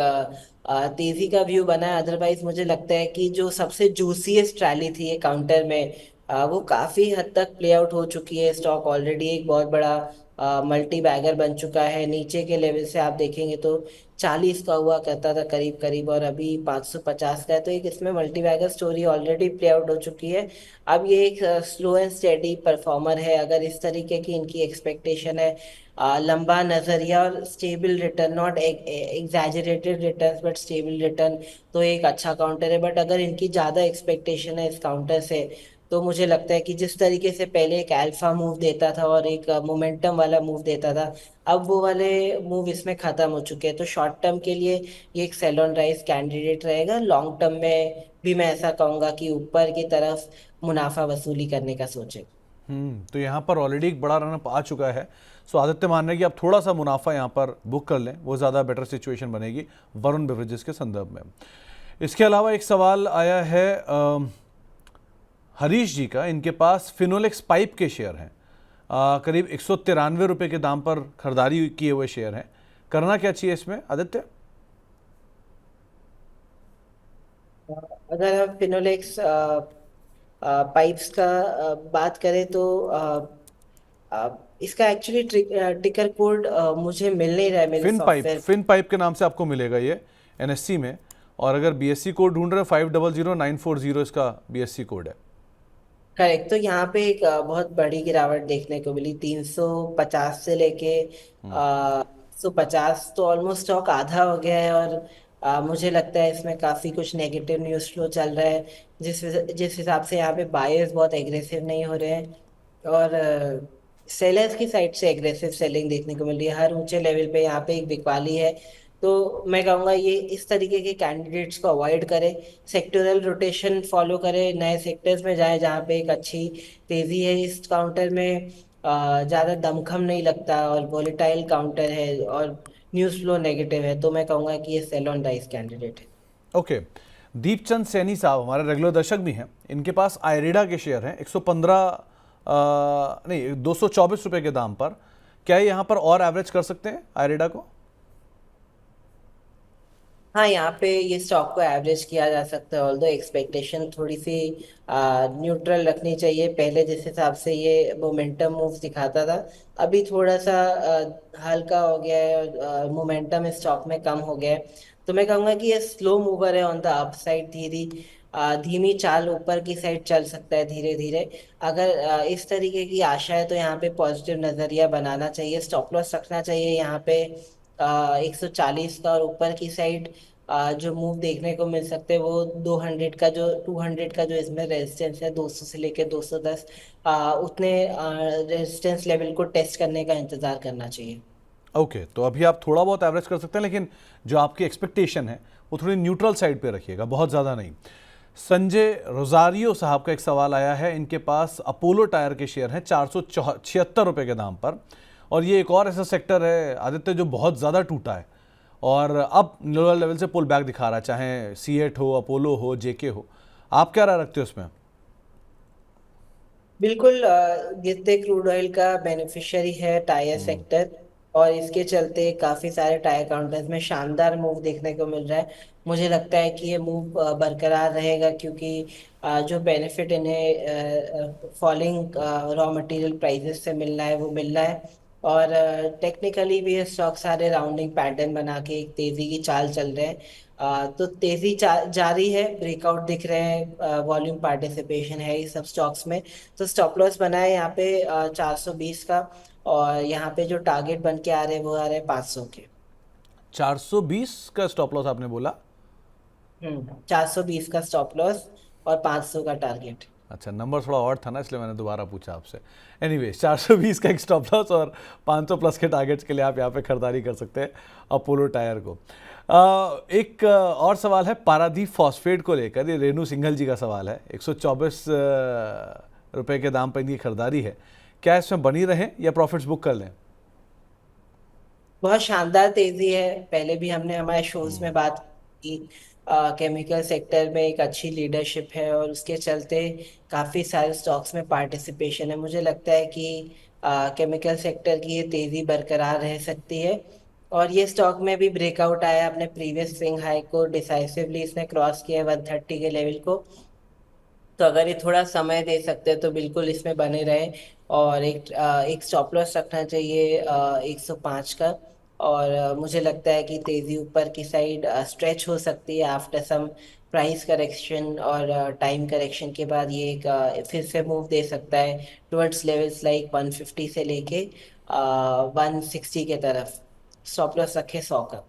तेजी का व्यू बना है। अदरवाइज मुझे लगता है कि जो सबसे जूसीएस्ट रैली थी ये काउंटर में, वो काफी हद तक प्ले आउट हो चुकी है। स्टॉक ऑलरेडी एक बहुत बड़ा मल्टी बैगर बन चुका है। नीचे के लेवल से आप देखेंगे तो 40 का हुआ करता था करीब करीब, और अभी 550 का है। तो एक इसमें multi bagger story already play out हो चुकी है। अब ये एक स्लो एंड स्टेडी परफॉर्मर है। अगर इस तरीके की इनकी एक्सपेक्टेशन है, लंबा नजरिया और stable return, not exaggerated return but stable return, तो एक अच्छा काउंटर है। बट अगर इनकी ज्यादा एक्सपेक्टेशन है इस काउंटर से, तो मुझे लगता है कि जिस तरीके से पहले एक अल्फा मूव देता था और एक मोमेंटम वाला मूव देता था, अब वो वाले मूव इसमें खत्म हो चुके हैं। तो शॉर्ट टर्म के लिए ये एक सेल ऑन राइज कैंडिडेट रहेगा। लॉन्ग टर्म में भी मैं ऐसा कहूंगा कि ऊपर की तरफ मुनाफा वसूली करने का सोचे। तो यहाँ पर ऑलरेडी एक बड़ा रनअप आ चुका है। सो आदित्य मान रहे हैं कि आप थोड़ा सा मुनाफा यहाँ पर बुक कर लें, वो ज़्यादा बेटर सिचुएशन बनेगी वरुण बेवरेजेस के संदर्भ में। इसके अलावा एक सवाल आया है हरीश जी का। इनके पास फिनोलेक्स पाइप के शेयर हैं, करीब 193 रुपये के दाम पर खरीदारी किए हुए शेयर हैं। करना क्या चाहिए इसमें आदित्य? अगर हम फिनोलेक्स पाइप्स का बात करें तो इसका एक्चुअली टिकर कोड मुझे मिल नहीं रहा है मेरे सॉफ्टवेयर। फिन पाइप के नाम से आपको मिलेगा ये एनएससी में, और अगर बीएससी कोड ढूंढ रहे हैं 500940 इसका बीएससी कोड है। करेक्ट। तो यहाँ पे एक बहुत बड़ी गिरावट देखने को मिली, 350 से लेके 150, तो ऑलमोस्ट स्टॉक आधा हो गया है। और मुझे लगता है इसमें काफी कुछ नेगेटिव न्यूज फ्लो चल रहा है, जिस हिसाब से यहाँ पे बायर्स बहुत एग्रेसिव नहीं हो रहे हैं, और सेलर्स की साइड से एग्रेसिव सेलिंग देखने को मिल रही है हर ऊंचे लेवल पे। यहाँ पे एक बिकवाली है। तो मैं कहूँगा ये इस तरीके के कैंडिडेट्स को अवॉइड करें, सेक्टोरल रोटेशन फॉलो करें, नए सेक्टर्स में जाएं जहाँ पे एक अच्छी तेजी है। इस काउंटर में ज़्यादा दमखम नहीं लगता, और वॉलेटाइल काउंटर है, और न्यूज़ फ्लो नेगेटिव है। तो मैं कहूँगा कि ये सेल ऑन राइज कैंडिडेट है। ओके, दीपचंद सैनी साहब हमारे रेगुलर दर्शक भी हैं, इनके पास आयरिडा के शेयर हैं 115 नहीं 224 रुपए के दाम पर। क्या ये यहाँ पर और एवरेज कर सकते हैं आयरिडा को? हाँ, यहाँ पे ये स्टॉक को एवरेज किया जा सकता है, ऑल्दो एक्सपेक्टेशन थोड़ी सी न्यूट्रल रखनी चाहिए। पहले जिस हिसाब से ये मोमेंटम मूव दिखाता था, अभी थोड़ा सा हल्का हो गया है और मोमेंटम इस स्टॉक में कम हो गया है। तो मैं कहूँगा कि ये स्लो मूवर है ऑन द अपसाइड, धीमी चाल ऊपर की साइड चल सकता है धीरे धीरे। अगर इस तरीके की आशा है तो यहाँ पे पॉजिटिव नजरिया बनाना चाहिए, स्टॉप लॉस रखना चाहिए यहाँ पे 140 का, और ऊपर की साइड जो मूव देखने को मिल सकते हैं वो 200 का जो इसमें रेजिस्टेंस है 200 से लेकर 210, उतने रेजिस्टेंस लेवल को टेस्ट करने का इंतजार करना चाहिए। ओके, तो अभी आप थोड़ा बहुत एवरेज कर सकते हैं, लेकिन जो आपकी एक्सपेक्टेशन है वो थोड़ी न्यूट्रल साइड पे रखिएगा, बहुत ज़्यादा नहीं। संजय रोजारियो साहब का एक सवाल आया है, इनके पास अपोलो टायर के शेयर हैं 476 रुपये के दाम पर, और ये एक और ऐसा सेक्टर है आदित्य जो बहुत ज़्यादा टूटा है और अब लोअर लेवल से पुल बैक दिखा रहा है, चाहे सीएट हो, अपोलो हो, जेके हो। आप क्या राय रखते हो इसमें? बिल्कुल, गिरते क्रूड ऑयल का बेनिफिशियरी है टायर सेक्टर, और इसके चलते काफी सारे टायर काउंटर्स में शानदार मूव देखने को मिल रहा है। मुझे लगता है कि ये मूव बरकरार रहेगा, क्योंकि जो बेनिफिट इन्हें फॉलिंग रॉ मटेरियल प्राइसेस से मिल रहा है वो मिल रहा है। और टेक्निकली भी ये स्टॉक सारे राउंडिंग पैटर्न बना के एक तेजी की चाल चल रहे हैं। तो तेजी जारी है, ब्रेकआउट दिख रहे हैं, वॉल्यूम पार्टिसिपेशन है ये सब स्टॉक्स में। तो स्टॉप लॉस बना है यहाँ पे 420 का, और यहाँ पे जो टारगेट बन के आ रहे हैं वो आ रहे हैं 500 के। 420 का स्टॉप लॉस आपने बोला? 420 का स्टॉप लॉस और 500 का टारगेट। अच्छा, नंबर थोड़ा और था ना, इसलिए मैंने दोबारा पूछा आपसे। एनीवे 420 का एक स्टॉप लॉस और 500 प्लस के टारगेट्स के लिए आप यहाँ पे खरीदारी कर सकते हैं अपोलो टायर को। एक और सवाल है पारादीप फॉस्फेट को लेकर, ये रेणु सिंघल जी का सवाल है। 124 रुपये के दाम पर इनकी खरीदारी है, क्या इसमें बनी रहें या प्रॉफिट्स बुक कर लें? बहुत शानदार तेजी है, पहले भी हमने हमारे शोज में बात की। केमिकल सेक्टर में एक अच्छी लीडरशिप है और उसके चलते काफी सारे स्टॉक्स में पार्टिसिपेशन है। मुझे लगता है कि केमिकल सेक्टर की ये तेजी बरकरार रह सकती है, और ये स्टॉक में भी ब्रेकआउट आया अपने प्रीवियस स्विंग हाई को, डिसाइसिवली इसने क्रॉस किया 130 के लेवल को। तो अगर ये थोड़ा समय दे सकते हैं तो बिल्कुल इसमें बने रहे, और एक स्टॉप लॉस रखना चाहिए 105 का। और मुझे लगता है कि तेजी ऊपर की साइड स्ट्रेच हो सकती है आफ्टर सम प्राइस करेक्शन, और टाइम करेक्शन के बाद ये एक फिर से मूव दे सकता है टुवर्ड्स लेवल्स लाइक 150 से लेके 160 के तरफ। स्टॉप लॉस रखे 100 का।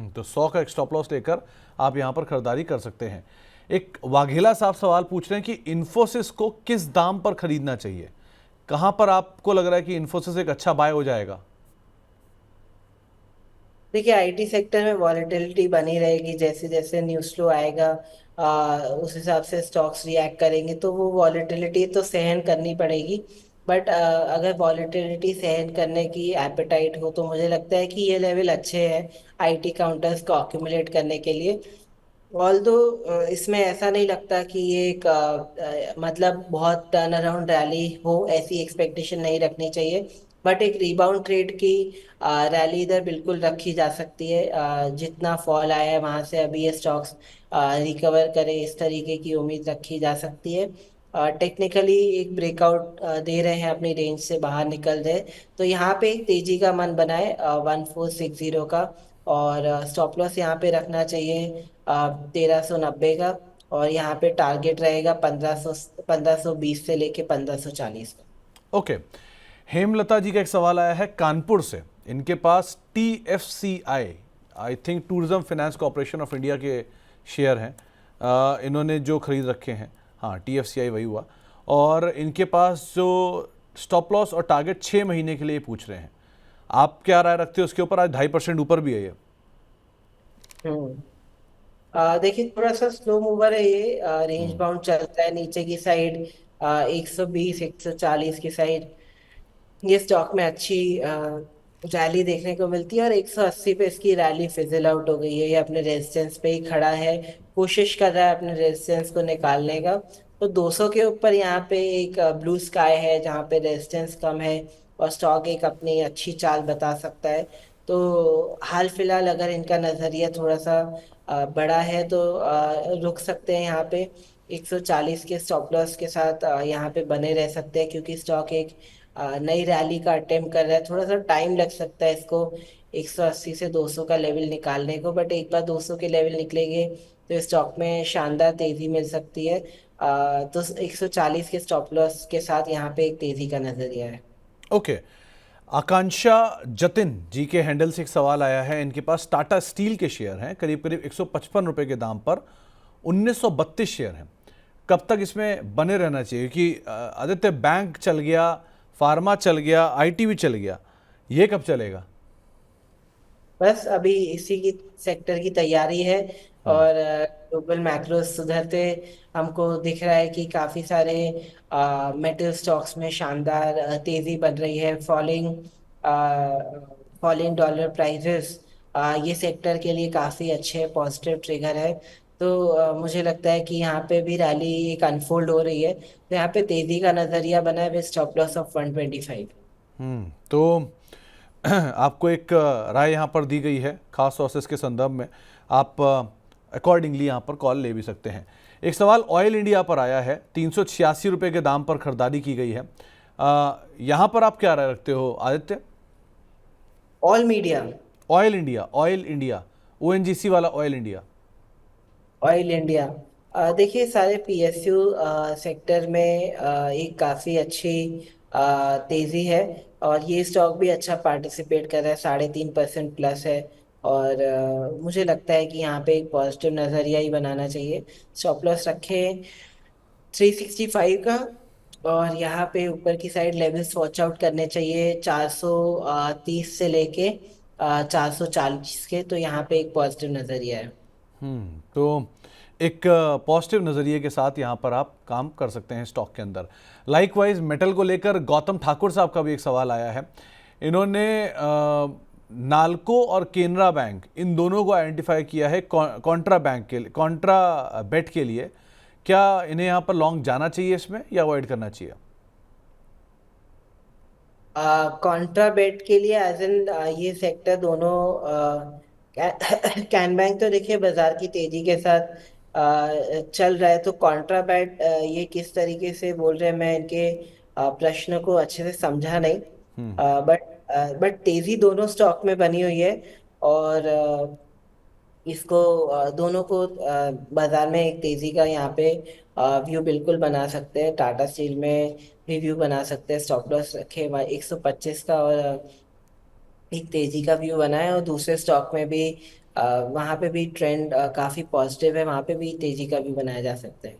तो 100 का एक स्टॉप लॉस लेकर आप यहाँ पर खरीदारी कर सकते हैं। एक वाघेला साहब सवाल पूछ रहे हैं कि इन्फोसिस को किस दाम पर खरीदना चाहिए? कहाँ पर आपको लग रहा है कि इन्फोसिस एक अच्छा बाय हो जाएगा? देखिए, आईटी सेक्टर में वॉलेटिलिटी बनी रहेगी, जैसे जैसे न्यूज़ फ्लो आएगा उस हिसाब से स्टॉक्स रिएक्ट करेंगे, तो वो वॉलेटिलिटी तो सहन करनी पड़ेगी। बट अगर वॉलेटिलिटी सहन करने की एपेटाइट हो तो मुझे लगता है कि ये लेवल अच्छे हैं आईटी काउंटर्स को अक्यूमुलेट करने के लिए। ऑल्दो इसमें ऐसा नहीं लगता कि ये एक मतलब बहुत टर्न अराउंड रैली हो, ऐसी एक्सपेक्टेशन नहीं रखनी चाहिए। बट एक रिबाउंड ट्रेड की रैली इधर बिल्कुल रखी जा सकती है। जितना फॉल आया है वहां से अभी ये स्टॉक्स रिकवर करे, इस तरीके की उम्मीद रखी जा सकती है। टेक्निकली एक ब्रेकआउट दे रहे हैं, अपनी रेंज से बाहर निकल रहे हैं, तो यहाँ पे एक तेजी का मन बनाए 1460 का, और स्टॉप लॉस यहाँ पे रखना चाहिए 1390 का, और यहाँ पे टारगेट रहेगा 1520 से लेके 1540 का। ओके, हेमलता जी का एक सवाल आया है कानपुर से। इनके पास TFCI, I think tourism finance corporation of India के शेयर हैं, इन्होंने जो खरीद रखे हैं। हाँ, TFCI वही हुआ। और इनके पास जो स्टॉप लॉस और टारगेट 6 महीने के लिए पूछ रहे हैं, आप क्या राय रखते हो उसके ऊपर? आज 2.5% ऊपर भी है ये। देखिए, थोड़ा सा स्लो मूवर है ये, रेंज बाउंड चलता है नीचे की साइड 120 140 की साइड। ये स्टॉक में अच्छी रैली देखने को मिलती है, और 180 पे इसकी रैली फिजल आउट हो गई है। ये अपने रेजिस्टेंस पे ही खड़ा है, कोशिश कर रहा है अपने रेजिस्टेंस को निकालने का। तो 200 के ऊपर यहाँ पे एक ब्लू स्काई है जहाँ पे रेजिस्टेंस कम है, और स्टॉक एक अपनी अच्छी चाल बता सकता है। तो हाल फिलहाल अगर इनका नजरिया थोड़ा सा बड़ा है तो रुक सकते हैं यहाँ पे। 140 के स्टॉप लॉस के साथ यहाँ पे बने रह सकते हैं, क्योंकि स्टॉक एक नई रैली का अटेम्प्ट कर रहा है। थोड़ा सा टाइम लग सकता है इसको 180 से 200 का लेवल निकालने को, बट एक बार 200 के लेवल निकलेंगे तो स्टॉक में शानदार तेजी मिल सकती है। तो 140 के स्टॉप लॉस के साथ यहाँ पे एक तेजी का नजरिया है। ओके, आकांक्षा जतिन जी के हैंडल से एक सवाल आया है। इनके पास टाटा स्टील के शेयर हैं, करीब करीब 155 रुपए के दाम पर 1932 शेयर हैं। कब तक इसमें बने रहना चाहिए? क्योंकि आदित्य, बैंक चल गया, फार्मा चल गया, आईटी भी चल गया, ये कब चलेगा? बस अभी इसी की सेक्टर की तैयारी है, और ग्लोबल मैक्रो सुधरते हमको दिख रहा है कि काफी सारे मेटल स्टॉक्स में शानदार तेजी बन रही है। फॉलिंग डॉलर प्राइसेस ये सेक्टर के लिए काफी अच्छे पॉजिटिव ट्रिगर है। तो मुझे लगता है कि यहाँ पे भी रैली एक अनफोल्ड हो रही है, तो यहाँ पे तेजी का नजरिया बना है विद स्टॉप लॉस ऑफ 125। तो आपको एक राय यहाँ पर दी गई है खास सोर्सेस के संदर्भ में, आप अकॉर्डिंगली यहाँ पर कॉल ले भी सकते हैं। एक सवाल ऑयल इंडिया पर आया है, 386 रुपये के दाम पर खरीदारी की गई है। यहाँ पर आप क्या राय रखते हो Aditya? All media, oil India, ONGC वाला ऑयल इंडिया। ऑयल इंडिया, देखिए सारे पीएसयू सेक्टर में एक काफ़ी अच्छी तेज़ी है, और ये स्टॉक भी अच्छा पार्टिसिपेट कर रहा है, 3.5% प्लस है। और मुझे लगता है कि यहाँ पे एक पॉजिटिव नज़रिया ही बनाना चाहिए। स्टॉप लॉस रखे 365 का, और यहाँ पे ऊपर की साइड लेवल्स वॉच आउट करने चाहिए 430 से लेके 440 के। तो यहाँ पे एक पॉजिटिव नज़रिया है। तो एक पॉजिटिव नज़रिए के साथ यहाँ पर आप काम कर सकते हैं स्टॉक के अंदर। लाइकवाइज मेटल को लेकर गौतम ठाकुर साहब का भी एक सवाल आया है। इन्होंने नाल्को और केनरा बैंक, इन दोनों को आइडेंटिफाई किया है कॉन्ट्रा बैंक के लिए, कॉन्ट्रा बेट के लिए। क्या इन्हें यहाँ पर लॉन्ग जाना चाहिए इसमें या अवॉइड करना चाहिए? कॉन्ट्रा बेट के लिए एज इन ये सेक्टर दोनों कैन बैंक तो देखिए बाजार की तेजी के साथ चल रहा है। तो कॉन्ट्रा बेट ये किस तरीके से बोल रहे हैं, मैं इनके प्रश्न को अच्छे से समझा नहीं। बट तेजी दोनों स्टॉक में बनी हुई है, और इसको दोनों को बाजार में एक तेजी का यहाँ पे व्यू बिल्कुल बना सकते हैं। टाटा स्टील में भी व्यू बना सकते हैं। स्टॉप लॉस रखे 125 का, और एक तेजी का व्यू बना है। और दूसरे स्टॉक में भी वहाँ पे भी ट्रेंड काफी पॉजिटिव है, वहाँ पे भी तेजी का व्यू बनाया जा सकता है।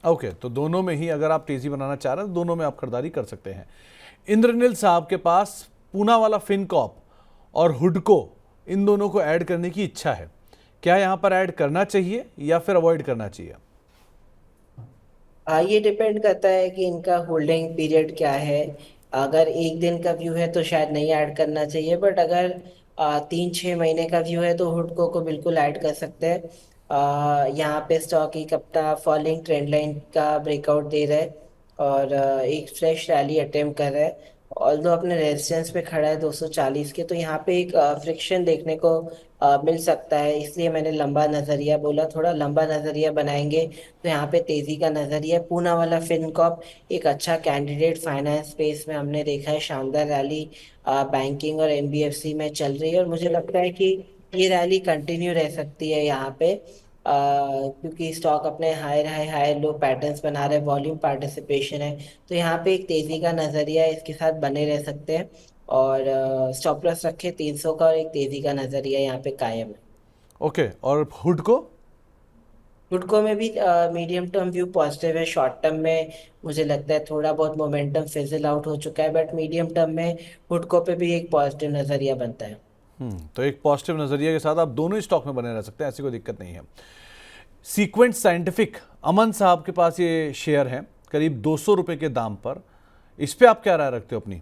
ओके, तो दोनों में ही अगर आप तेजी बनाना चाह रहे हैं तो दोनों में आप खरीदारी कर सकते हैं। इंद्रनील साहब के पास पूना वाला फिनकॉप और हुडको, इन दोनों को ऐड करने की इच्छा है। क्या यहाँ पर ऐड करना चाहिए या फिर अवॉइड करना चाहिए? ये डिपेंड करता है कि इनका होल्डिंग पीरियड क्या है। अगर एक दिन का व्यू है तो शायद नहीं ऐड करना चाहिए, बट अगर 3-6 महीने का व्यू है तो हुडको को बिल्कुल ऐड कर सकते हैं। यहाँ पे स्टॉक एक अपना फॉलिंग ट्रेंड लाइन का ब्रेकआउट दे रहा है, और एक फ्रेश रैली अटेम्प्ट कर रहा है। ऑल्दो अपने रेजिस्टेंस पे खड़ा है 240 के, तो यहाँ पे एक फ्रिक्शन देखने को मिल सकता है। इसलिए मैंने लंबा नजरिया बोला, थोड़ा लंबा नजरिया बनाएंगे तो यहाँ पे तेजी का नजरिया। पूना वाला फिनकॉप एक अच्छा कैंडिडेट, फाइनेंस स्पेस में हमने देखा है शानदार रैली बैंकिंग और एनबीएफसी में चल रही है, और मुझे लगता है कि ये रैली कंटिन्यू रह सकती है यहाँ पे। क्योंकि स्टॉक अपने high high high low patterns बना रहे हैं, वॉल्यूम पार्टिसिपेशन है। तो यहाँ पे एक तेजी का नजरिया इसके साथ बने रह सकते हैं, और स्टॉप लॉस रखे 300 का, और एक तेजी का नजरिया यहाँ पे कायम है। ओके, और हुडको? हुडको में भी मीडियम टर्म व्यू पॉजिटिव है। शॉर्ट टर्म में मुझे लगता है थोड़ा बहुत मोमेंटम फिजल आउट हो चुका है, बट मीडियम टर्म में हुडको पे भी एक पॉजिटिव नजरिया बनता है। तो एक पॉजिटिव नजरिया के साथ आप दोनों ही स्टॉक में बने रह सकते हैं, ऐसी कोई दिक्कत नहीं है। सीक्वेंट साइंटिफिक, अमन साहब के पास ये शेयर है करीब 200 रुपए के दाम पर। इस पे आप क्या राय रखते हो अपनी?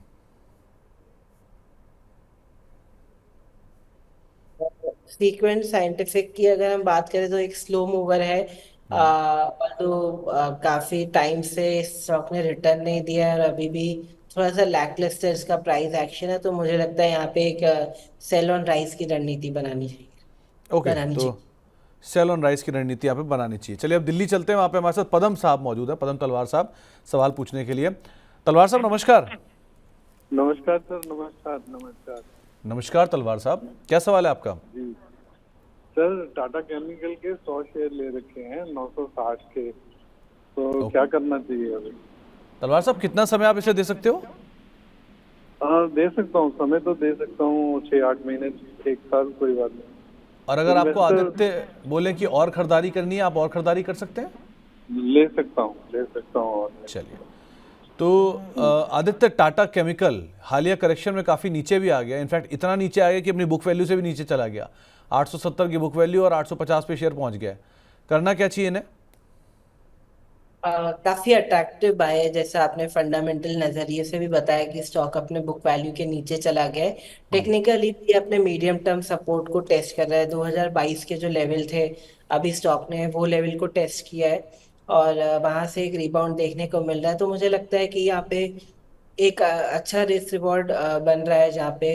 सीक्वेंट साइंटिफिक की अगर हम बात करें तो एक स्लो मूवर है, तो काफी टाइम से स्टॉक ने रिटर्न नहीं दिया है और अभी भी थोड़ा सा लैकलिस्टर इसका प्राइस एक्शन है, तो मुझे लगता है यहाँ पे एक सेल ऑन राइज की रणनीति ओके, बनानी तो चाहिए। सेल ऑन राइस की रणनीति यहाँ पे बनानी चाहिए। चलिए अब दिल्ली चलते हैं, वहाँ पे हमारे साथ पदम साहब मौजूद है, पदम तलवार साहब सवाल पूछने के लिए। तलवार साहब नमस्कार। नमस्कार सर, नमस्कार नमस्कार। नमस्कार तलवार साहब, क्या सवाल है आपका? जी सर, टाटा केमिकल के 100 शेयर ले रखे हैं 960 के, तो क्या करना चाहिए अभी? तलवार साहब कितना समय आप इसे दे सकते हो? दे सकता हूँ, समय तो दे सकता हूँ 6-8 महीने, 1 साल, कोई बात नहीं। और अगर आपको इन्वेस्टर आदित्य बोले कि और खरीदारी करनी है, आप और खरीदारी कर सकते हैं? ले सकता हूँ और चलिए, तो आदित्य टाटा केमिकल हालिया करेक्शन में काफ़ी नीचे भी आ गया, इनफैक्ट इतना नीचे आ गया कि अपनी बुक वैल्यू से भी नीचे चला गया। 870 की बुक वैल्यू और 850 पे शेयर पहुंच गया है। करना क्या चाहिए इन्हें? काफी अट्रैक्टिव बाय है, जैसा आपने फंडामेंटल नजरिए से भी बताया कि स्टॉक अपने बुक वैल्यू के नीचे चला गया है। टेक्निकली भी अपने मीडियम टर्म सपोर्ट को टेस्ट कर रहा है। 2022 के जो लेवल थे, अभी स्टॉक ने वो लेवल को टेस्ट किया है और वहां से एक रिबाउंड देखने को मिल रहा है। तो मुझे लगता है कि यहाँ पे एक अच्छा रिस्क रिवॉर्ड बन रहा है, जहाँ पे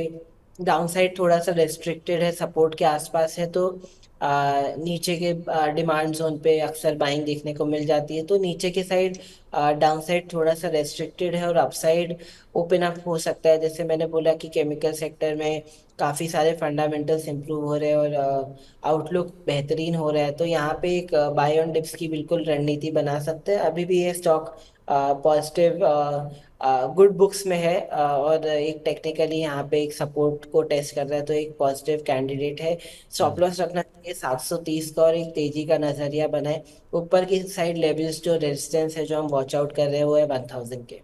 डाउनसाइड थोड़ा सा रेस्ट्रिक्टेड है, सपोर्ट के आसपास है, तो नीचे के डिमांड जोन पे अक्सर बाइंग देखने को मिल जाती है। तो नीचे के साइड डाउनसाइड थोड़ा सा रेस्ट्रिक्टेड है और अपसाइड ओपन अप हो सकता है। जैसे मैंने बोला कि केमिकल सेक्टर में काफी सारे फंडामेंटल्स इंप्रूव हो रहे हैं और आउटलुक बेहतरीन हो रहा है, तो यहाँ पे एक बाय ऑन डिप्स की बिल्कुल रणनीति बना सकते हैं। अभी भी ये स्टॉक पॉजिटिव गुड बुक्स में है और एक टेक्निकली यहाँ पे एक सपोर्ट को टेस्ट कर रहा है, तो एक पॉजिटिव कैंडिडेट है। स्टॉप लॉस रखना चाहिए 730 का और एक तेजी का नजरिया बनाए। ऊपर की साइड लेवल्स जो रेजिस्टेंस है जो हम वॉच आउट कर रहे हैं वो है 1000 के।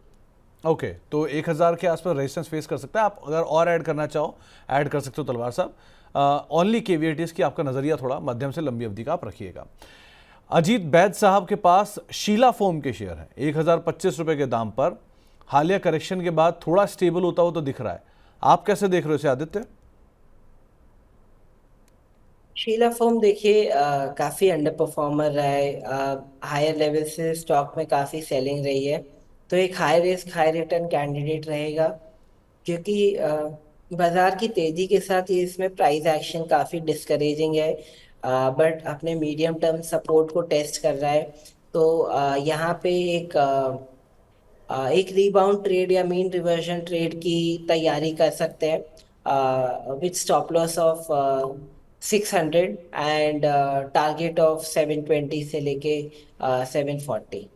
ओके, तो 1000 के आसपास रेजिस्टेंस फेस कर सकता है। आप अगर और ऐड करना चाहो ऐड कर सकते हो तलवार साहब। ओनली केवीएटीज की आपका नज़रिया थोड़ा मध्यम से लंबी अवधि का आप रखिएगा। अजीत बैद साहब के पास शीला फोम के शेयर हैं 1025 रुपये के दाम पर। हालिया करेक्शन के बाद थोड़ा स्टेबल होता हो तो दिख रहा है, आप कैसे देख रहे हो इसे आदित्य? शीला फोम देखिए काफी अंडर परफॉर्मर रहा है। हायर लेवल से स्टॉक में काफी सेलिंग रही है, तो एक high risk high return candidate रहेगा, क्योंकि बाजार की तेजी के साथ ये इसमें प्राइस एक्शन काफी डिस्करेजिंग है, बट अपने मीडियम टर्म सपोर्ट को टेस्ट कर रहा है। तो यहाँ पे एक रीबाउंड ट्रेड या मीन रिवर्जन ट्रेड की तैयारी कर सकते हैं with stop loss of 600 and target of 720 से लेके 740।